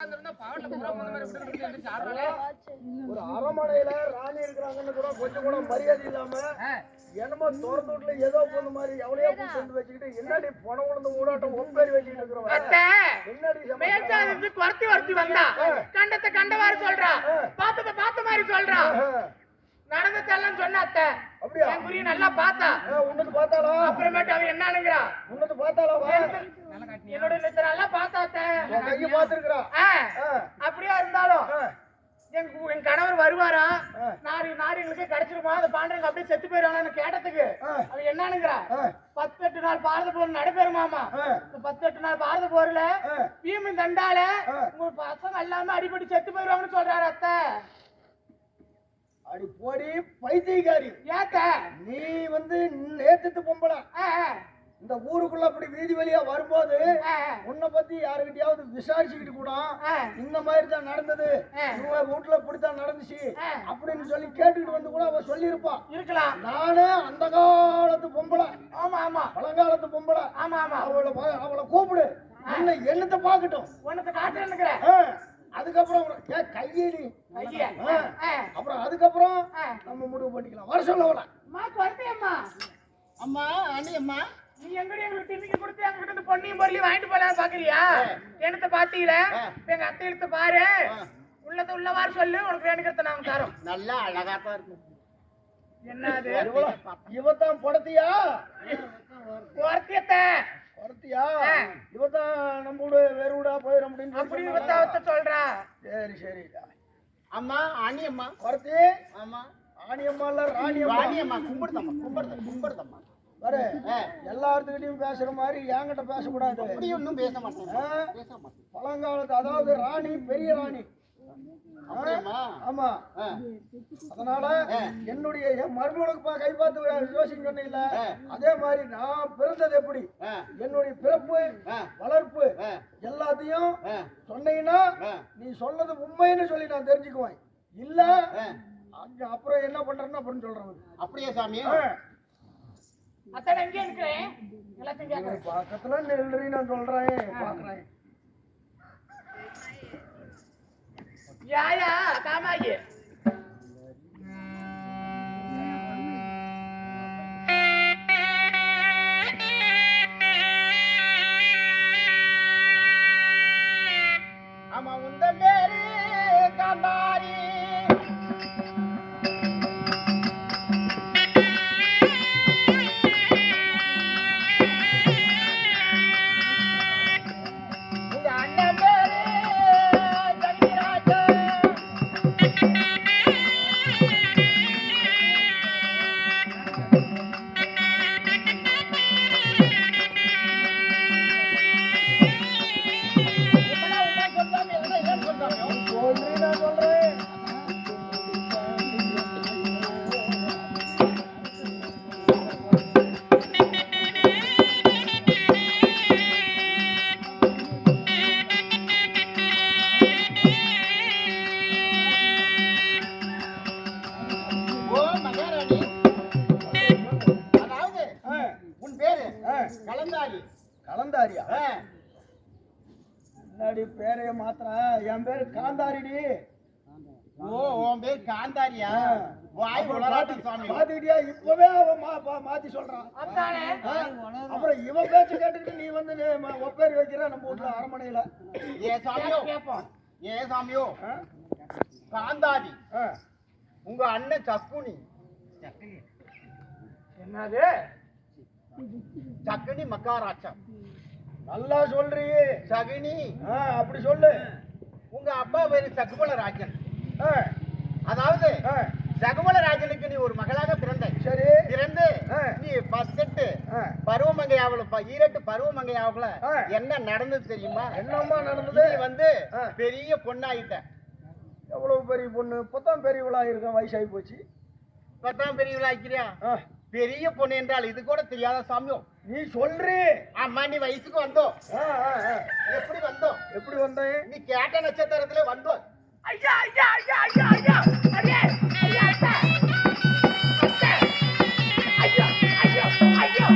ஒரு அரமனையில ராணி இருக்கிறாங்கன்னு கூட கொஞ்சம் கூட மரியாதை இல்லாம என்னமோ தோட்டத்துல ஏதோ பொண்ணு மாதிரி எவ்வளையோ கொண்டு வச்சுக்கிட்டு என்னடி பணம் விழுந்து ஊடாட்டம் ஒப்பேறி வச்சுக்கிட்டு இருக்கிறவங்க என்னடி குறத்தி வந்தா கண்டத்தை கண்டவாறு சொல்றா பார்த்தத பார்த்த மாதிரி சொல்றா நடந்ததெல்லாம் சொன்னாத்த அப்படியா என் குறி நல்லா பார்த்தா உன்னது பார்த்தாளா அப்புறமேட்டு அவ என்னனுங்கறா உன்னது பார்த்தாளா என்னோட நித்த நல்லா பார்த்தாத்த கைய பாத்துக்கறா அப்படியே இருந்தாலும் என் கணவர் வருவாரா நாரிங்களுக்கு கிடைச்சிருமா அந்த பாண்டங்க அப்படியே செத்து போயிடுவானு கேட்டதுக்கு அவ என்னனுங்கறா 18 நாள் பாரத போர் நடைபெறுமாமா 18 நாள் பாரத போர்ல பீமி தண்டால உங்க பசங்க எல்லாமே அடிபட்டு செத்து போயிடுவாங்கன்னு சொல்றாரு அத்தை. அடி போடி பைத்தியக்காரி ஏத்த நீ வந்து நேத்து பொம்பள இந்த ஊருக்குள்ள அப்படி வீதி வழியா வரும்போது உன்னை பத்தி யாருக்கிட்டயாவது விசாரிச்சுக்கிட்டு கூட இந்த மாதிரி தான் நடந்தது இவங்க வீட்டுல இப்படித்தான் நடந்துச்சு அப்படின்னு சொல்லி கேட்டுக்கிட்டு வந்து கூட அவ சொல்லி இருக்கலாம். நானு அந்த காலத்து பொம்பளை. ஆமா ஆமா பழங்காலத்து பொம்பளை. ஆமா ஆமா அவளை கூப்பிடு என்னத்தை பாக்கட்டும் உனக்கு காட்டுறேன்னு. அதுக்கப்புறம் கையேடி அப்புறம் அதுக்கப்புறம் நம்ம முடிவு பண்ணிக்கலாம். வர சொல்லவல அம்மா அண்ணி அம்மா நீ எங்கடி எங்களுக்கு திண்ணிக்கு கொடுத்து எங்ககிட்ட இருந்து பொண்ணையும் பொருளையும் வாங்கிட்டு போலாம் பாக்குறியா? என்னத்தை பாத்தீங்கள எங்க அத்தை எடுத்து பாரு உள்ளத உள்ளவாறு சொல்லு உனக்கு வேணுங்கிறத நாங்க தரோம். நல்லா அழகாத்தான் இருக்கும். என்னது இவத்தான் படத்தியா குறத்தியத்தை குறத்தியா இவத்தான் நம்ம வீடு வேறு வீடா போயிடும் அப்படின்னு அப்படி இவத்த சொல்றா. சரி சரி அம்மா ஆணி அம்மா குறத்தி. ஆமா ஆணி அம்மா இல்ல ராணி அம்மா கும்பிடுதம்மா பாரு எல்லாத்துக்கிட்டையும் பேசுற மாதிரி என்கிட்ட பேசக்கூடாது. அப்படி ஒன்றும் பேச மாட்டேன். பழங்காலத்து அதாவது ராணி பெரிய ராணி. ஆமா அதனால என்னுடைய மருமகளுக்கு கை பார்த்து யோசிக்க சொன்னீங்கல்ல அதே மாதிரி நான் பிறந்தது எப்படி என்னுடைய பிறப்பு வளர்ப்பு எல்லாத்தையும் சொன்னீங்கன்னா நீ சொன்னது உண்மைன்னு சொல்லி நான் தெரிஞ்சுக்குவேன். இல்ல அப்புறம் என்ன பண்றேன்னு அப்புறம் சொல்றேன். அப்படியே சாமி அத்தனை எங்க இருக்கிறேன் எல்லாத்தையும் பக்கத்துல நெல்றி நான் சொல்றேன் பாக்குறேன். யாயா காமாயி ஆமா உந்த பேரு காந்தாரி கலந்தாரியா முன்னாடி பேரைய மாத்திர என் பேரு காந்தாரிடி. ஓ உன் பேர் காந்தாரியா? பாத்துக்கிட்டியா இப்பவே அவன் மாத்தி சொல்றான். அப்புறம் இவன் பேச்சு கேட்டுக்கிட்டு நீ வந்து ஒப்பேரி வைக்கிற நம்ம வீட்டுல அரமனையில. ஏ சாமியோ காந்தாரி உங்க அண்ணன் சக்குனி. என்னது சக்குனி மக்காராட்சம் நல்லா சொல்றியே சகுனி. அப்படி சொல்லு. உங்க அப்பா பேரு சகுபலராஜன். அதாவது சகுபலராஜனுக்கு நீ ஒரு மகளாக பிறந்த. சரி பிறந்து நீ 18 பருவமங்கையாவல ஈரட்டு பருவமங்கையாவல என்ன நடந்தது தெரியுமா? என்னம்மா நடந்தது? நீ வந்து பெரிய பொண்ணாயிட்ட. எவ்வளவு பெரிய பொண்ணு? 10ஆம் பெரியவளா இருக்க வயசாகி போச்சு. 10ஆம் பெரியவளா ஆக்கிறியா? பெரிய பொண்ணு என்றால் இது கூட தெரியாத சாமியோ நீ சொல்றே. ஆமா நீ வயசுக்கு வந்தோம். எப்படி வந்தோம்? எப்படி வந்தேன்? நீ கேட்ட நட்சத்திரத்துல வந்தோம். ஐயா ஐயா ஐயா ஐயா ஐயா அடே ஐயா அத்தை அத்தை ஐயா ஐயா ஐயா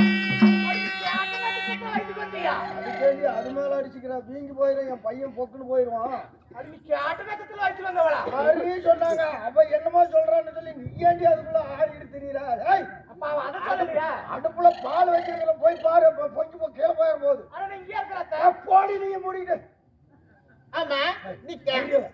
அது மேல அடிச்சுக்கிறா வீங்கி போயிடும். என் பையன் பொக்குன்னு போயிடுவான். அது நீ கேட்ட நேரத்துல வயசுல வந்தவளா? மாதிரி சொன்னாங்க. அப்ப என்னமோ சொல்றான்னு சொல்லி நீ ஏண்டி அதுக்குள்ள ஆடிட்டு தெரியறா? ஏய், அப்பா அவ அதை சொல்லலையா? அடுப்புல பால் வச்சிருக்கிற போய் பாரு, பொங்கி போ கீழே போயிட போகுது. ஆனா நீ இங்கே இருக்கிற போடி நீங்க மூடிட்டு. ஆமா நீ தெரியல.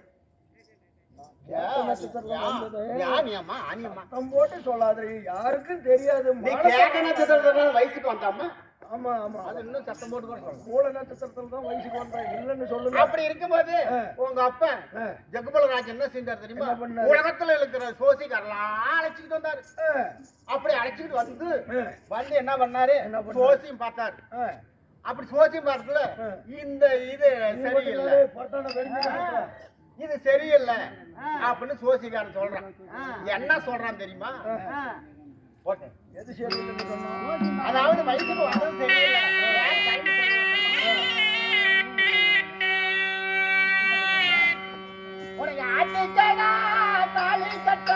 ஆனியம்மா ஆனியம்மா சத்தம் போட்டு சொல்லாத, யாருக்கும் தெரியாது. நீ கேட்ட நட்சத்திரத்துல வயசுக்கு வந்தாம்மா. ஆமா ஆமா, அது இன்னும் சத்தம் போட்டு கூட சொல்லணும். மூல நட்சத்திரத்துல தான் வயசுக்கு வந்தேன், இல்லன்னு சொல்லுங்க. அப்படி இருக்கும்போது உங்க அப்பா ஜெகபலராஜ் என்ன செஞ்சார் தெரியுமா? என்ன பண்ணாரு? உலகத்துல இருக்கிற சோசிக்காரெல்லாம் அழைச்சிட்டு வந்தாரு. அப்படி அழைச்சிட்டு வந்து என்ன பண்ணாரு? சோசியம் பார்த்தாரு. அப்படி சோசியம் பார்த்ததுல இந்த இது சரியில்லை, பட்டண வெடிச்சு இது சரியில்லை அப்படின்னு சோசிக்காரன் சொல்றான். என்ன சொல்றான் தெரியுமா? போட்டேன். எது சரியில்லைன்னு சொன்னா? அதாவது வயசுக்கு வந்தது சரியில்லை. உனக்கு ஆட்டுக்கடா தாலி கட்ட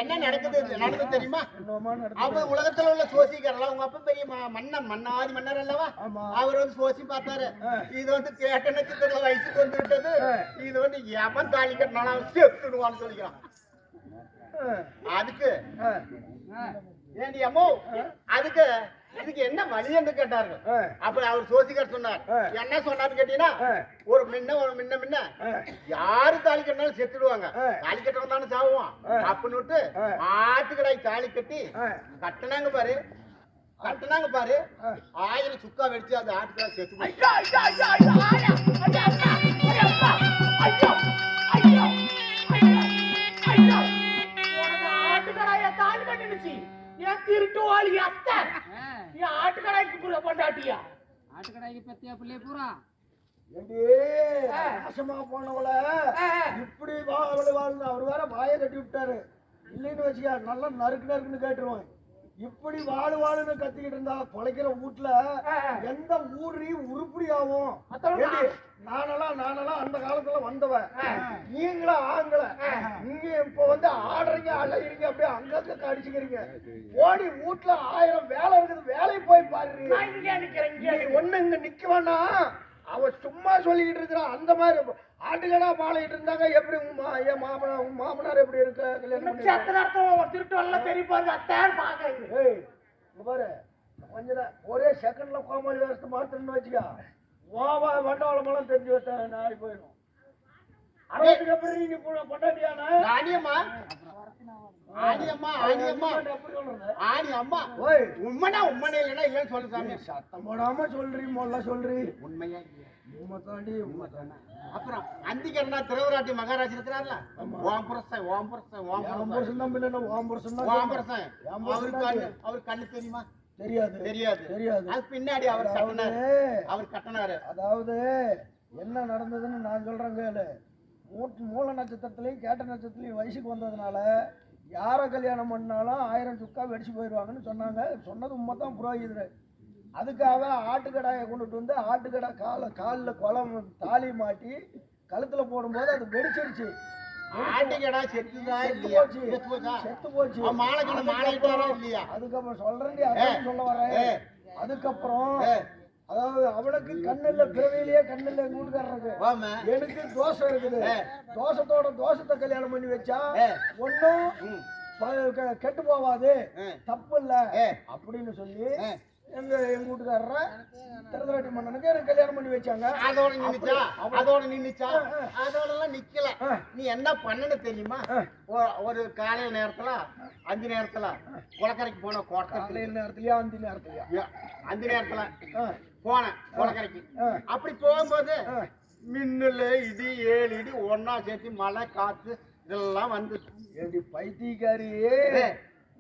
என்ன நடக்குது தெரியுமா? அப்ப உலகத்துல உள்ள சோசிக்காரெல்லாம் உங்க அப்பா பெரிய மன்னன், மன்னாதி மன்னர் அல்லவா? அவர் வந்து சோசி பார்த்தாரு. இது வந்து கேட்ட நட்சத்திரத்துல வயசுக்கு வந்து விட்டது. இது வந்து எவன் தாலி கட்டினாலும் செத்துடுவான்னு சொல்லிக்கிறான். அதுக்கு ஏண்டி அம்மோ, அதுக்கு இதுக்கு என்ன வழி என்று கேட்டார்கள். அப்ப அவர் சோசிக்கார் சொன்னார். என்ன சொன்னாரு கேட்டீங்கன்னா, ஒரு முன்ன யாரு தாலி கட்டினாலும் செத்துடுவாங்க, தாலி கட்டவன் தானே சாவுவான் அப்படின்னு ஆட்டுக்கடாய் தாலி கட்டி கட்டினாங்க பாரு. 1000 சுக்கா வெடிச்சு அந்த ஆட்டுக்கடாய் செத்து ஆட்டுக்கடாய தாலி கட்டிடுச்சு. ஏன் திருட்டு வாழி அத்தை? நீ ஆட்டுக்கடாய்க்கு பண்ணாட்டியா? ஆட்டுக்கடாய்க்கு பத்தியா பிள்ளை பூரா நாசமா போனவள இப்படி வாழ்ந்து அவர் வேற வாயை கட்டி விட்டாரு. இல்லைன்னு வச்சுக்க நல்லா நறுக்குன்னு கேட்டுருவான். இப்படி வாழுன்னு கத்திக்கிட்டு இருந்தா பொழைக்கிற வீட்டுல எந்த ஊர்லயும் உருப்படி ஆகும்? நானெல்லாம் அந்த காலத்துல வந்தவன். நீங்களா ஆங்கல, நீங்க இப்ப வந்து ஆடுறீங்க, அழகிறீங்க, அப்படியே அங்கங்க அடிச்சுக்கிறீங்க. ஓடி வீட்டுல 1000 வேலை இருக்குது, வேலைக்கு போய் பாருங்க. ஒண்ணு இங்க நிக்க வேணாம், அவ சும்மா சொல்லிக்கிட்டு இருக்கிறான். அந்த மாதிரி ஆட்டுக்கடா மாலையிட்டு இருந்தாங்க. எப்படி என் மாமனார் எப்படி இருக்க? திருட்டு எல்லாம் தெரிய பாருங்க அத்தான் பாக்குறேன். பாரு கொஞ்சம் ஒரே செகண்ட்ல கோமாளி வேஷத்தை மாத்திரன்னு வச்சுக்கா, வண்டவாளமெல்லாம் தெரிஞ்சு வச்சா நாளை போயிடும். 60க்கு அப்புறம் நீங்க பொண்டாட்டியானா? உண்மையா இல்லைன்னு சொல்லு சாமி. சத்தம் போடாம சொல்றீ, மொல்ல சொல்றீ. உண்மையா உண்மை தாண்டி உண்மை தானே. அப்புறம் அந்திகர்னா திருவராட்டி மகாராஜ் இருக்கிறார்ல, ஓம் புருஷன் அவர் கண்ணு தெரியுமா? தெரியாது. அது பின்னாடி அவர் கட்டினாரு. அதாவது என்ன நடந்ததுன்னு நான் சொல்றேன் கேளு. மூல நட்சத்திரத்திலையும் கேட்ட நட்சத்திரத்திலையும் வயசுக்கு வந்ததுனால யார கல்யாணம் பண்ணாலும் 1000 சுக்கா வெடிச்சு போயிடுவாங்கன்னு சொன்னாங்க. சொன்னது உண்மைதான் புரோகிதர். அதுக்காக ஆட்டுக்கடாயை கொண்டுட்டு வந்து ஆட்டுக்கடா காலில் குளம் தாலி மாட்டி கழுத்துல போடும்போது அது வெடிச்சிருச்சு. ஆட்டுக்கடா செத்து போச்சு. அதுக்கப்புறம் சொல்றேன், அதான் சொல்ல வரேன். அதுக்கப்புறம் அதாவது அவனுக்கு கண்ணுல பிறவையிலேயே கண்ணுல வீட்டுக்காரருக்கு எனக்கு தோசை இருக்குது. தோசத்தை கல்யாணம் பண்ணி வச்சா ஒன்னும் கெட்டு போவாது, தப்பு இல்ல அப்படின்னு சொல்லி எங்க வீட்டுக்காரர திருதராட்டி மன்னனுக்கு எனக்கு கல்யாணம் பண்ணி வச்சாங்க. அதோட நின்னுச்சா அதோட எல்லாம் நிக்கல. நீ என்ன பண்ணனு தெரியுமா? ஒரு காலையில நேரத்துல 5 நேரத்துல குளக்கரைக்கு போன காலையில நேரத்துலயா அந்த நேரத்துல போனேன் குளக்கரைக்கு. அப்படி போகும்போது மின்னல் இடி 7 இடி ஒன்னா சேர்த்து மழை காத்து இதெல்லாம் வந்து பைத்தியக்காரியே.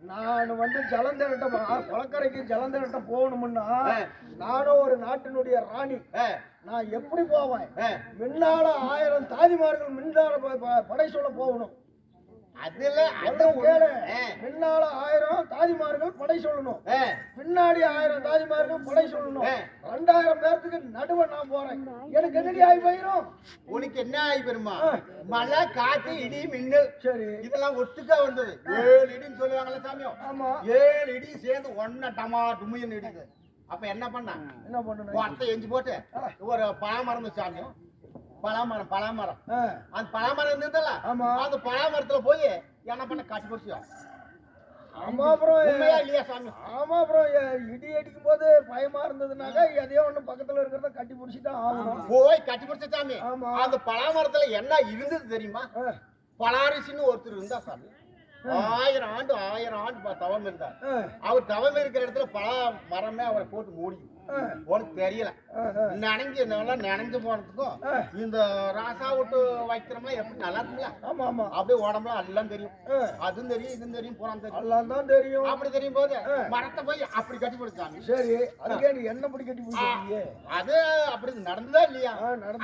நான் ஜலந்தரட்டம் குளக்கரைக்கு ஜலந்தரட்டம் போகணும்னா நானும் ஒரு நாட்டினுடைய ராணி. நான் எப்படி போவேன்? முன்னால 1000 தாதிமார்கள் மின்னால படை சொல்ல போகணும். அதுல முன்னால 1000 தாதிமார்கள் படை சொல்லணும், பின்னாடி 1000 தாதிமார்கள் படை சொல்லணும். 2000 பேர்த்துக்கு நடுவ நான் போறேன். எனக்கு என்னடி ஆகி போயிரும்? உனக்கு என்ன ஆகி போயிருமா? மழை காத்து இடி மின்னல் சரி இதெல்லாம் ஒட்டுக்கா வந்தது. 7 இடின்னு சொல்லுவாங்கல்ல சாமியோ. ஆமா 7 இடி சேர்ந்து ஒன்ன டமா டுமின்னு இடிக்குது. அப்ப என்ன பண்ணணும்? ஒருத்த எஞ்சி போட்டு ஒரு பழமரம் சாமியோ, பலாமரம் அந்த பலாமரம் இருந்ததுல அந்த பலாமரத்துல போய் என்ன பண்ண கட்டி பிடிச்சோம். ஆமா அப்புறம் உண்மையா இல்லையா சாமி? ஆமா அப்புறம் இடி அடிக்கும் போது பயமா இருந்ததுனாக்க எதையோ ஒண்ணு பக்கத்துல இருக்கிறத கட்டி பிடிச்சிதான் ஆகணும். போய் கட்டி பிடிச்ச சாமி. அந்த பலாமரத்துல என்ன இருந்தது தெரியுமா? பலாரிசின்னு ஒருத்தர் இருந்தா சாமி. 1000 ஆண்டு தவம் இருந்தார். அவர் தவம் இருக்கிற இடத்துல பலா மரமே அவரை போட்டு மூடி உனக்கு தெரியல. நினைஞ்சு போனதுக்கும் இந்த ராசா விட்டு வைக்கிறோம்னா எப்படி நல்லா இருக்குங்களா? ஆமா ஆமா அப்படியே உடம்புல எல்லாம் தெரியும். அதுவும் தெரியும் இதுவும் தெரியும் புறம் தெரியும் எல்லாம் தான் தெரியும். அப்படி தெரியும் போது மரத்தை போய் அப்படி கட்டி பிடிச்சாங்க. சரி அதுக்கே நீ என்ன படி கட்டி பிடிச்சிருக்கீங்க? அது அப்படி நடந்ததா இல்லையா?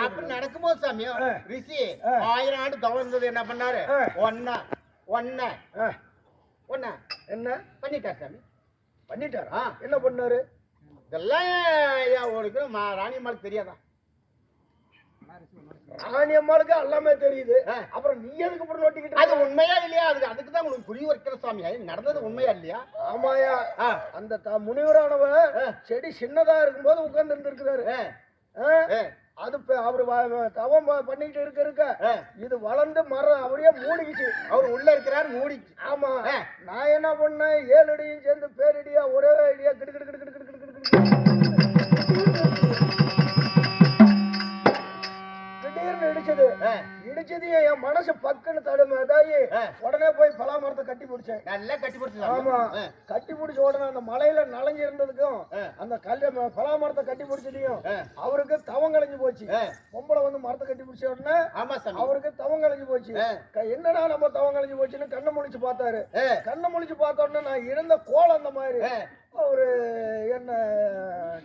அப்படி நடக்கும்போது சாமியோ ரிஷி 1000 ஆண்டு தவம் இருந்தது என்ன பண்ணாரு? ஒன்ன என்ன பண்ணிட்டார் சாமி. பண்ணிட்டாரா? என்ன பண்ணாரு? இதெல்லாம் உனக்கு ராணியம்மாளுக்கு தெரியாதா? ராணியம்மாளுக்கு எல்லாமே தெரியுது. அப்புறம் நீ எதுக்கு அப்புறம் நோட்டிக்கிட்டு? அது உண்மையா இல்லையா? அதுக்கு தான் உங்களுக்கு புரிய வைக்கிற சாமி. நடந்தது உண்மையா இல்லையா? ஆமாயா. அந்த முனிவரானவர் செடி சின்னதா இருக்கும்போது உட்கார்ந்து இருந்திருக்கிறாரு. அது அவரு தவம் பண்ணிட்டு இருக்க இது வளர்ந்து மரம் அவரையே மூடிக்கிச்சு. அவர் உள்ள இருக்கிறாரு மூடிச்சு. ஆமா நான் என்ன பண்ணேன்? 7 அடியும் சேர்ந்து பேரடியா ஒரே அடியா திடீர்னு இடிச்சது என் மனசு பக்குன்னு தடுமாதாயி உடனே போய் பலாமரத்தை கட்டி பிடிச்சேன். நல்லா கட்டி பிடிச்சது. ஆமா கட்டி பிடிச்ச உடனே அந்த மலையில நனைஞ்சு இருந்ததுக்கும் அந்த பலாமரத்தை கட்டி பிடிச்சதையும் அவருக்கு தவம் கலைஞ்சு போச்சு. பொம்பளை மரத்தை கட்டி பிடிச்ச உடனே அவருக்கு தவம் கலைஞ்சு போச்சு. என்னடா நம்ம தவம் கலைஞ்சு போச்சுன்னு கண்ணை முழிச்சு பார்த்தாரு. கண்ணை முழிச்சு பார்த்த உடனே நான் இருந்த கோலம் அந்த மாதிரி அவரு என்ன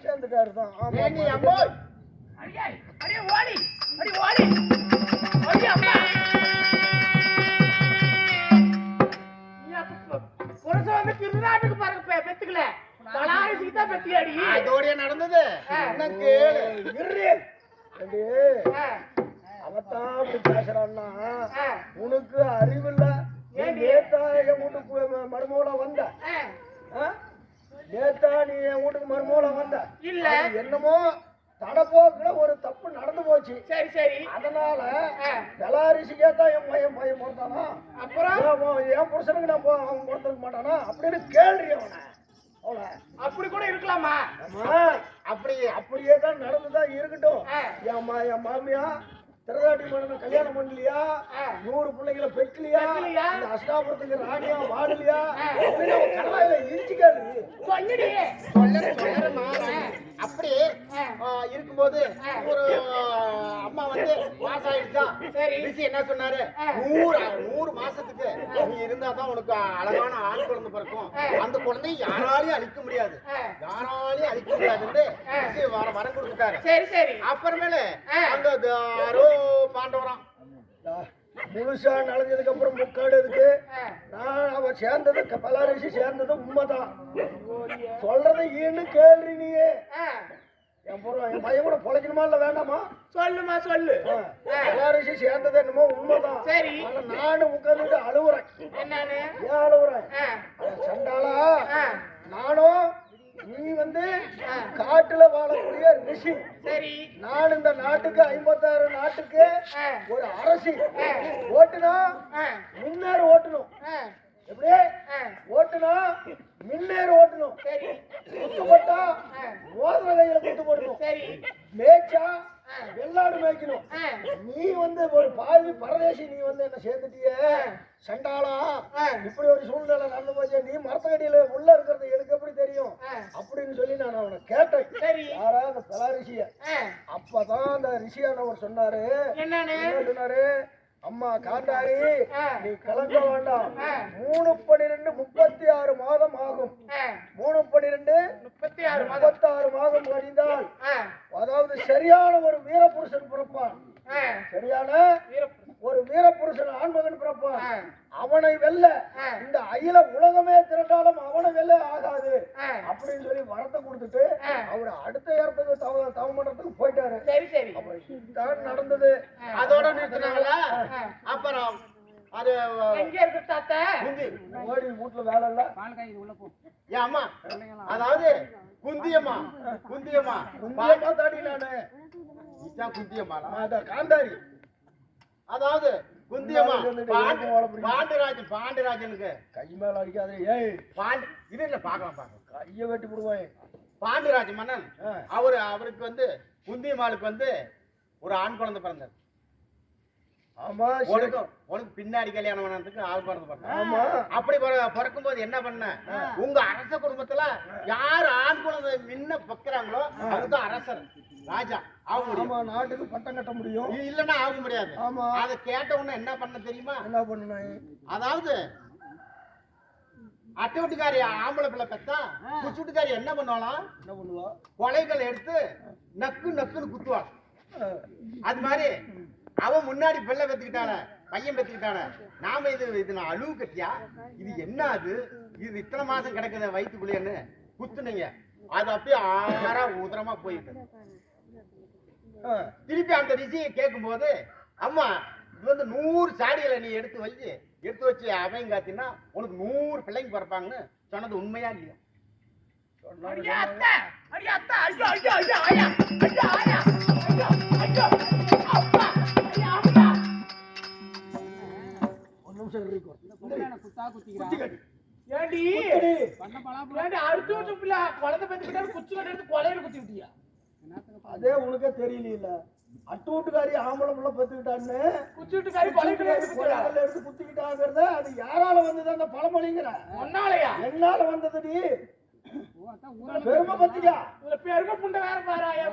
சேர்ந்துட்டாரு தான். திருநாட்டுக்கு பாருங்க பெத்துக்கல பலாரிசிக்கு தான் பெத்தியாடி. அதோட நடந்தது அவத்தான் அப்படி பேசுறான்னா உனக்கு அறிவில்ல. நேத்தா என் வீட்டுக்கு மருமகளா வந்த நேத்தா நீ என் வீட்டுக்கு மருமகளா வந்த இல்ல என்னமோ தடப்போக்குல ஒரு தப்பு நடந்து போச்சு. சரி சரி அதனால பலாரிசிக்கேதான் என் பையன் பொறுத்தானா? அப்புறம் என் புருஷனுக்கு நான் அவன் பொறுத்திருக்க மாட்டானா அப்படின்னு கேள்வி அவனை. அப்படி கூட இருக்கலாமா? அப்படியே தான் நடந்துதான் இருக்கட்டும். என் மாமியா திருதாட்டி மன்னனை கல்யாணம் பண்ணலையா? 100 பிள்ளைகளை பெக்கலையா? இந்த அஷ்டாபுரத்துக்கு ராணியா வாடலையா? அப்படின்னு கடலாயில இடிச்சுக்காரு. அப்படி இருக்கும்போது ஒரு அம்மா மாசம் ஆயிடுச்சா? ரிஷி என்ன சொன்னாரு? 100 மாசத்துக்கு நீ இருந்தாதான் உனக்கு அழகான ஆண் குழந்தை பிறக்கும். அந்த குழந்தையை யாராலையும் அழிக்க முடியாது ரிஷி வரம் கொடுத்துட்டாரு. அப்புறமேல அந்த பாண்டவராம் முழுசா நனைஞ்சதுக்கு அப்புறம் முக்காடு இருக்கு. நான் அவன் சேர்ந்தது பலாரிசி சேர்ந்தது உண்மைதான். சொல்றதை ஈன்னு கேள்வி நீயே. என் பையன் கூட பொழைக்கணுமா இல்ல வேண்டாமா? சொல்லுமா சொல்லு. பலாரிசி சேர்ந்தது என்னமோ உண்மைதான். சரி நானும் உட்கார்ந்துட்டு அழுவுறேன். என்னன்னு? ஏன் அழுவுறேன்? சண்டாளா நானும் நீ காட்டுல வாழக்கூடிய ரிஷி. சரி நான் இந்த நாட்டுக்கு 56 நாட்டுக்கு ஒரு அரசி. ஓட்டுனா முன்னேற ஓட்டணும். எப்படி ஓட்டுனா மின்னேறு ஓட்டணும், சரி குத்து போட்டா மோதிர கையில குத்து போடணும், சரி மேய்ச்சா வெள்ளாடு மேய்க்கணும். நீ வந்து ஒரு பாவி பரதேசி, நீ வந்து என்ன சேர்ந்துட்டியே சண்டாளா, இப்படி ஒரு சூழ்நிலை நடந்து போச்சு, நீ மரத்தடியில உள்ள இருக்கிறது எனக்கு எப்படி தெரியும் அப்படின்னு சொல்லி நான் அவனை கேட்டேன். சரி யாரா அந்த பலா ரிஷிய. அப்பதான் அந்த ரிஷியானவர் சொன்னாரு, என்னன்னு என்ன சொன்னாரு, அம்மா காந்தாரி நீ கலங்க வேண்டாம், 3/12 36 மாதம் ஆகும். 3/12 36 மாதம் கழிந்தால் அதாவது சரியான ஒரு வீரபுருஷன் பிறப்பான். சரியான ஒரு வீரபுருஷன் ஆண்மகன் பிறப்பான். அவனை வெல்ல இந்த அகில உலகமே திரண்டாலும் அவனை வெல்ல ஆகாது அப்படின்னு சொல்லி வரத்தை கொடுத்துட்டு அவரை அடுத்த இடத்துக்கு தவம் பண்றதுக்கு போயிட்டாரு. சரி சரி தான் நடந்தது. அதோட நிறுத்தினாங்களா? அப்புறம் அது எங்க இருக்கு தாத்தா? ஓடி வீட்டுல வேலை இல்ல. பால் காய் உள்ள போ. ஏன் அம்மா, அதாவது குந்தியம்மா குந்தியம்மா குந்தியம்மா தாடி நானு இதான் குந்தியம்மாளா? அதான் காந்தாரி. அதாவது குந்தியம்மா பாண்டிராஜனுக்கு கை மேல அடிக்காதே. ஏய் பாண்டி இது இல்ல, பாக்கலாம் பாக்கலாம். கைய வெட்டி விடுவான். பாண்டிராஜ மன்னன் அவருக்கு வந்து குந்தியம்மாளுக்கு வந்து ஒரு ஆண் குழந்தை பிறந்தது. ஆமா, உனக்கு பின்னாடி கல்யாணம் பண்ணதுக்கு ஆள் குழந்தை பிறந்தது. ஆமா. அப்படி பிறக்கும் போது என்ன பண்ண, உங்க அரச குடும்பத்துல யார் ஆண் குழந்தை முன்ன பக்கிறாங்களோ அதுதான் அரசர் ராஜா ஆக முடியும். நாட்டுக்கு பட்டம் கட்ட முடியும், இல்லன்னா ஆக முடியாது. ஆமா. அதை கேட்ட உடனே என்ன பண்ண தெரியுமா? என்ன பண்ணணும்? அதாவது அட்டை வீட்டுக்காரி ஆம்பளை பிள்ளை பெத்தா குச்சி வீட்டுக்காரி என்ன பண்ணுவாளாம்? என்ன பண்ணுவா? கொலைகள் எடுத்து நக்கு நக்குன்னு குத்துவாள். அது மாதிரி அவன் முன்னாடி பிள்ளை பெத்துக்கிட்டான, பையன் பெத்துக்கிட்டான, நாம இது நான் அழுவு கட்டியா, இது என்ன அது, இது இத்தனை மாசம் கிடக்குத வயிற்றுக்குள்ளேன்னு குத்துனீங்க. அது அப்படியே ஆறா உதரமா போயிட்டு திருப்பி அந்த ரிஷியை கேட்கும் போது, அம்மா இது வந்து 100 சாடிகளை நீ எடுத்து வச்சு அவன் காத்தினா உனக்கு 100 பிள்ளைங்க பிறப்பாங்கன்னு சொன்னது உண்மையா இல்லையா? ஒரு நிமிஷம் இருக்கும். குத்தா குத்திக்கிறான். ஏண்டி பண்ண பலா ஏண்டி அடுத்த வருஷம் பிள்ளை குழந்தை பெற்றுக்கிட்டாரு குச்சி கட்டி கொலையில குத்தி விட்டியா? அதே உனக்கே தெரியல. அட்டு வீட்டுக்காரி ஆம்பளை புள்ள பெத்துக்கிட்டான்னு குச்சி விட்டுக்காரி கொலையில எடுத்து குத்திக்கிட்டாங்கிறத அது யாரால வந்தது அந்த பழமொழிங்கிற? ஒன்னாலயா? என்னால வந்ததுடி. ஓ அதான் ஊரால பெருமை பத்தியா? இதுல பெருமை புண்டை வேற பாராயா?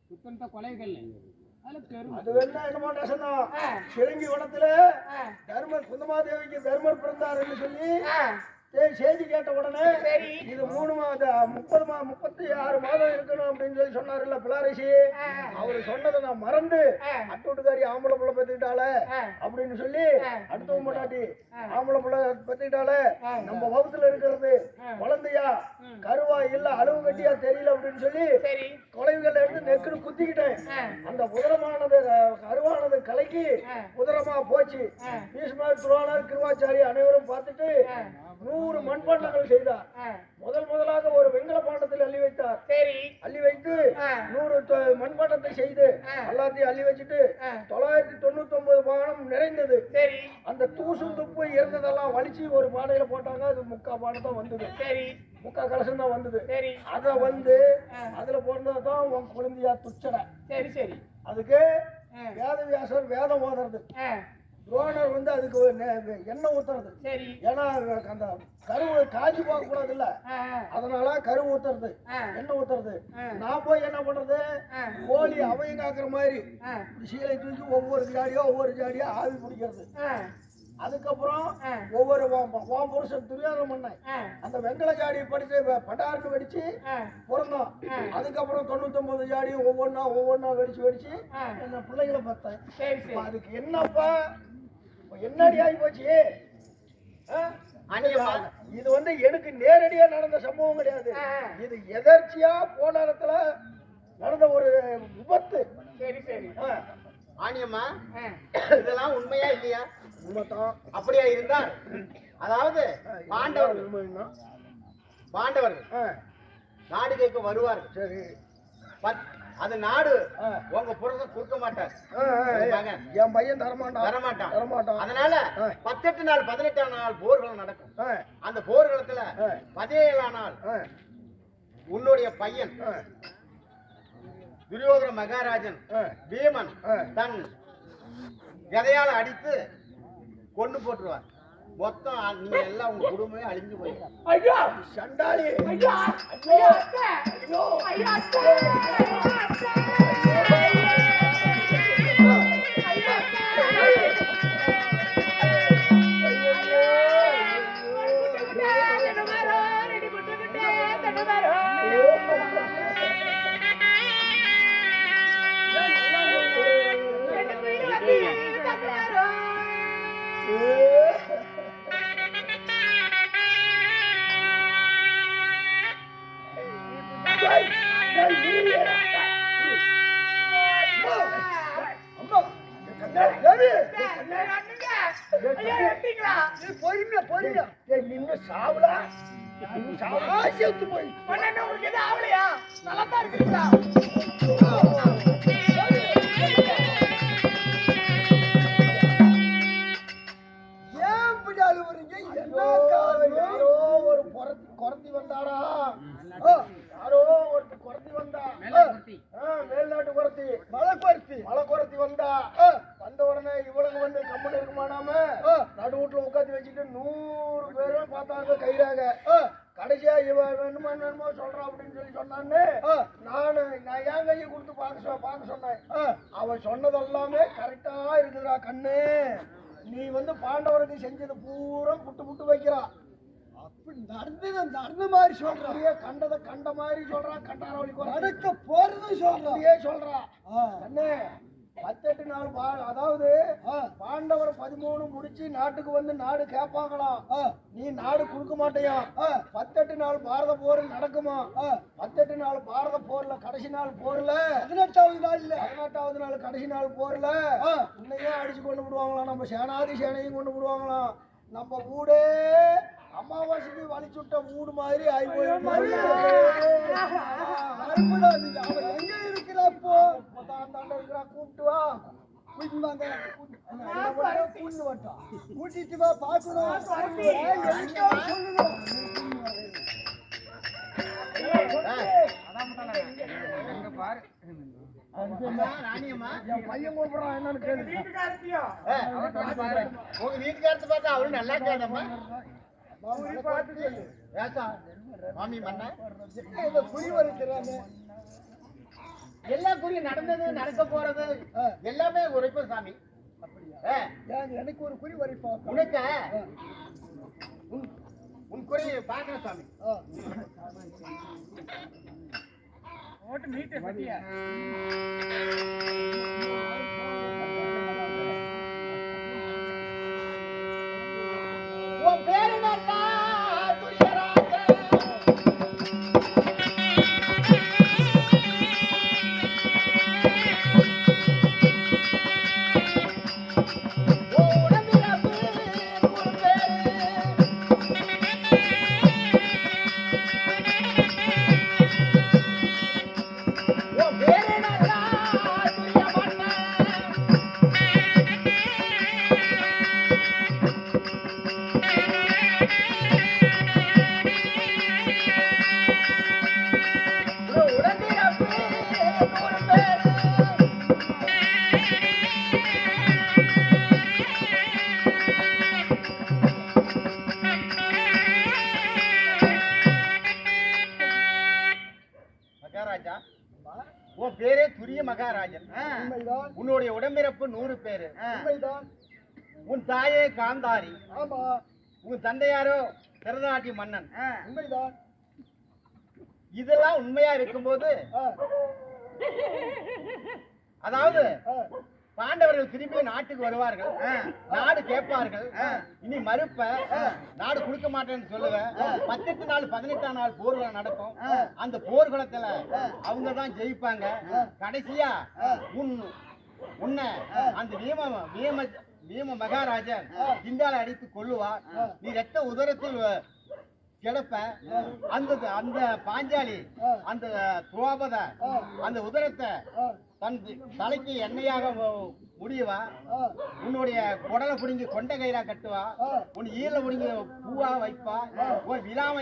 குத்தன்ட்ட கொலைகள் அதுல பெரும் அது வேணா என்னமோ நெசந்தான். சிறங்கி வனத்துல தர்மர் குந்தமாதேவிக்கு தர்மர் பிறந்தாருன்னு சொல்லி செய்தி கேட்ட உடனே இது 3 மாதம் 36 மாதம் இருக்கணும் அப்படின்னு சொல்லி சொன்னாருல்ல பிளாரிசி. அவரு சொன்னதை நான் மறந்து அட்டூட்டுக்காரி ஆம்பளை புள்ள பெத்துக்கிட்டால அப்படின்னு சொல்லி அடுத்தவங்க பொண்டாட்டி ஆம்பளை புள்ள பெத்துக்கிட்டால நம்ம வகுத்துல இருக்கிறது குழந்தையா கருவா இல்ல அளவு கட்டியா தெரியல அப்படின்னு சொல்லி கொலைகள் எடுத்து நெக்குன்னு குத்திக்கிட்டேன். அந்த உதரமானது கருவானது கலைக்கு உதரமா போச்சு. பீஷ்மர் துரோணர் கிருவாச்சாரி அனைவரும் பார்த்துட்டு 100 மண்பாண்டங்கள் செய்தார். முதலாக ஒரு வெங்கல பாண்டத்தில் அள்ளி வைத்தார். அள்ளி வைத்து 100 மண்பாண்டத்தை செய்து எல்லாத்தையும் அள்ளி வச்சுட்டு 999 பானம் நிறைந்தது. அந்த தூசும் துப்பு இருந்ததெல்லாம் வலிச்சு ஒரு பானையில போட்டாங்க. அது 3/4 பானம் தான் வந்தது. 3/4 கலசம் தான் வந்தது. அத வந்து அதுல போனதான் உன் குழந்தையா துச்சடை. அதுக்கு வேதவியாசர் வேதம் ஓதுறது, துரோணர் வந்து அதுக்கு எண்ணெய் ஊத்துறது. ஏன்னா அந்த கருவு காஞ்சி போக கூடாது இல்ல, அதனால கருவு ஊத்துறது எண்ணெய் ஊத்துறது. நான் போய் என்ன பண்றது, கோழி அவையும் காக்குற மாதிரி சீலை தூக்கி ஒவ்வொரு ஜாடியா ஆவி பிடிக்கிறது. அதுக்கப்புறம் ஒவ்வொரு புருஷன் துரியோதனம் பண்ணேன். அந்த வெங்கல ஜாடியை படிச்சு பட்டாருக்கு வெடிச்சு பிறந்தோம். அதுக்கப்புறம் 99 ஜாடியும் ஒவ்வொன்னா வெடிச்சு என்ன பிள்ளைகளை பார்த்தேன். அதுக்கு என்னப்பா என்னடி ஆகி போச்சு? இது வந்து எனக்கு நேரடியா நடந்த சம்பவம் கிடையாது. இது எதர்ச்சியா போன இடத்துல நடந்த ஒரு விபத்து. ஆணியம்மா, இதெல்லாம் உண்மையா இல்லையா? உண்மைதான். அப்படியா இருந்தால் அதாவது பாண்டவர்கள் நாடு கேட்க வருவார்கள். சரி, அது நாடு உங்க புருஷன் கொடுக்க மாட்டார். என் பையன் தரமாட்டான் வரமாட்டான். அதனால 18 நாள் 18ஆம் நாள் போர்கள் நடக்கும். அந்த போர்களத்துல 17ஆம் நாள் உன்னுடைய பையன் துரியோதன மகாராஜன் பீமன் தன் கதையால அடித்து கொண்டு போட்டுருவார். மொத்தம் நீங்க எல்லாம் உங்க குடும்பமே அழிஞ்சு போயிடும். ஐயோ சண்டாளி ஐயோ ஐயோ அத்தை ஐயோ ஐயோ அத்தை மேல்நாட்டு குரத்தி மலை குரத்தி வந்தா வந்த உடனே இவனுக்கு வந்து கம்பெனி இருக்குமானாம நடு வீட்டுல உட்காந்து வச்சுட்டு 100 பேரும் பார்த்தாங்க கைராக கடைசியா இவன் வேணுமோ சொல்றான் அப்படின்னு சொல்லி சொன்னான்னு நான் என் கையை கொடுத்து பார்க்க சொன்னேன். அவன் சொன்னதெல்லாமே கரெக்டா இருக்குதுடா கண்ணு, நீ வந்து பாண்டவருக்கு செஞ்சது பூரா புட்டு வைக்கிறான். அப்படி நடந்த மாதிரி சொல்றான், கண்டதை கண்ட மாதிரி சொல்றான், கண்டாரவழி நடக்க போறது சொல்றான் கண்ணு. 18 நாள் அதாவது பாண்டவர் 13 முடிச்சு நாட்டுக்கு வந்து நாடு கேட்பாங்களாம், நீ நாடு கொடுக்க மாட்டியா. 18 நாள் பாரத போர் நடக்குமா. 18 நாள் பாரத போர்ல கடைசி நாள் போர்ல 18வது நாள் கடைசி நாள் போர்ல உன்னையே அடிச்சு கொண்டு விடுவாங்களாம், நம்ம சேனாதி சேனையும் கொண்டு விடுவாங்களாம். நம்ம வீடே அமாவாசைக்கு வலிச்சுட்ட வீடு மாதிரி ஆகி போயிருந்தா. எங்க இருக்கிறப்போ இருக்கிறா கூப்பிட்டு வா, கூட்டிட்டு வா பாக்கணும் பாரு. என் பையன் கூப்பிடுறான் என்னன்னு கேளு. உங்க வீட்டுக்காரத்தை பார்த்தா அவரு நல்லா கேட்டம்மா. மாமி மன்ன குறி வரைக்கிறாங்க, எல்லா குறி நடந்தது நடக்க போறது எல்லாமே உரைப்போம் சாமி. எனக்கு ஒரு குறி வரைப்பா. உனக்க உன் குறி பாக்கணும் சாமி. ஓட்டு மீட்டு பத்தியா உன் பேரு நல்லா உன் பேரே துரிய மகாராஜன். உன்னுடைய உடம்பிறப்பு 100 பேரு. உன் தாயே காந்தாரி. உன் தந்தையாரோ கரநாட்டி மன்னன். இதெல்லாம் உண்மையா இருக்கும்போது அதாவது பாண்டவர்கள் திரும்பி நாட்டுக்கு வருவார்கள், நாடு கேட்பார்கள், இனி மறுப்ப நாடு கொடுக்க மாட்டேன்னு சொல்லுவேன். 18 நாள் 18ஆம் நாள் போர்கள் நடக்கும். அந்த போர்க்குளத்துல அவங்க தான் ஜெயிப்பாங்க. கடைசியா உன்னை அந்த வீம மகாராஜன் ஜிண்டால அடித்து கொள்ளுவார். நீ ரத்த உதரத்தில் கிடப்ப அந்த அந்த பாஞ்சாலி அந்த துரோபத அந்த உதரத்தை தன் தலைக்கு எண்ணெயாக முடியவா, உன்னுடைய குடலை பிடிங்கி கொண்ட கயிறா கட்டுவா, உன் ஈர பிடிங்கி பூவா வைப்பா, உன் விழாம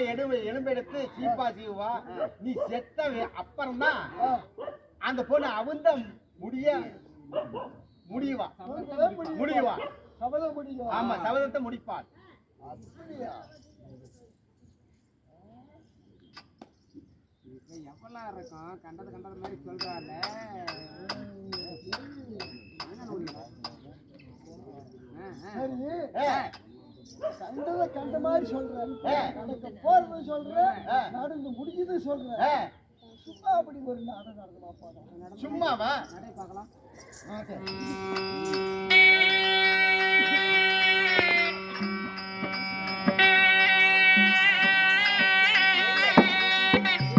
எலும்பெடுத்து சீப்பா சீவா. நீ செத்த அப்புறம்தான் அந்த பொண்ணு அவுந்த முடியுவா. சபதம் முடியும். ஆமா, சபதத்தை முடிப்பாள். அப்படியா? எவ்வளவு இருக்கும் கண்டது மாதிரி சொல்றாள். சரி, கண்ட மாதிரி சொல்றேன், எனக்கு போறது சொல்றேன், நடந்து முடிஞ்சது சொல்றேன். சும்மா அப்படி ஒரு நாடகம் நடந்தா சும்மாவா? நடை பார்க்கலாம். ஓகே.